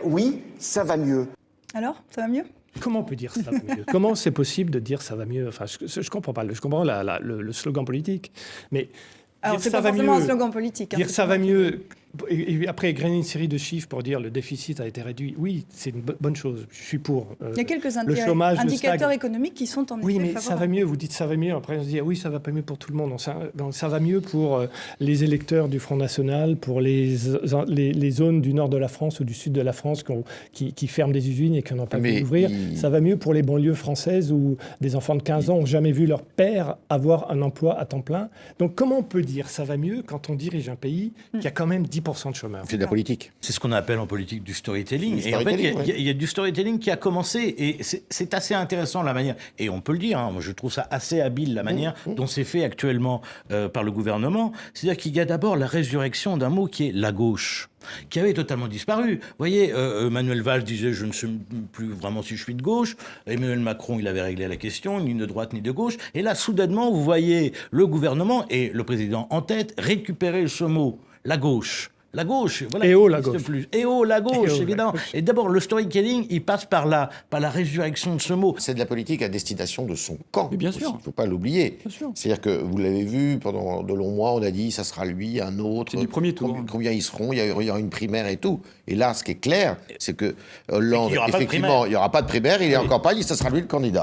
Oui, ça va mieux. Alors, ça va mieux ? Comment on peut dire ça va mieux ? Comment c'est possible de dire ça va mieux ? Enfin, je comprends pas. Je comprends le slogan politique, mais alors, dire c'est ça pas va forcément mieux, un slogan politique. dire ça va mieux. Et après, grainer une série de chiffres pour dire le déficit a été réduit. Oui, c'est une bonne chose. Je suis pour. Il y a quelques le chômage indicateurs économiques qui sont en effet oui, mais favorables. ça va mieux. Vous dites ça va mieux. Après, on se dit oui, ça va pas mieux pour tout le monde. Ça va mieux pour les électeurs du Front National, pour les zones du nord de la France ou du sud de la France qui ferment des usines et qui n'ont pas pu ouvrir. Ça va mieux pour les banlieues françaises où des enfants de 15 ans n'ont jamais vu leur père avoir un emploi à temps plein. Donc, comment on peut dire ça va mieux quand on dirige un pays qui a quand même 10% de chômeurs ? C'est de la politique. C'est ce qu'on appelle en politique du storytelling. Du et en fait, storytelling, il y a du storytelling qui a commencé et c'est assez intéressant la manière, et on peut le dire, moi je trouve ça assez habile la manière dont c'est fait actuellement par le gouvernement. C'est-à-dire qu'il y a d'abord la résurrection d'un mot qui est la gauche, qui avait totalement disparu. Vous voyez, Manuel Valls disait « je ne sais plus vraiment si je suis de gauche ». Emmanuel Macron, il avait réglé la question, ni de droite ni de gauche. Et là, soudainement, vous voyez le gouvernement et le président en tête récupérer ce mot, la gauche. La gauche, voilà. Et oh, la gauche. Et oh, la gauche, évidemment. Et d'abord, le storytelling, il passe par la résurrection de ce mot. C'est de la politique à destination de son camp. Mais bien sûr. Il ne faut pas l'oublier. Bien sûr. C'est-à-dire que, vous l'avez vu, pendant de longs mois, on a dit ça sera lui, un autre. C'est du premier tour. Combien ils seront, il y aura une primaire et tout. Et là, ce qui est clair, c'est que Hollande, il y aura effectivement, il n'y aura pas de primaire, il n'est encore pas dit ça sera lui le candidat.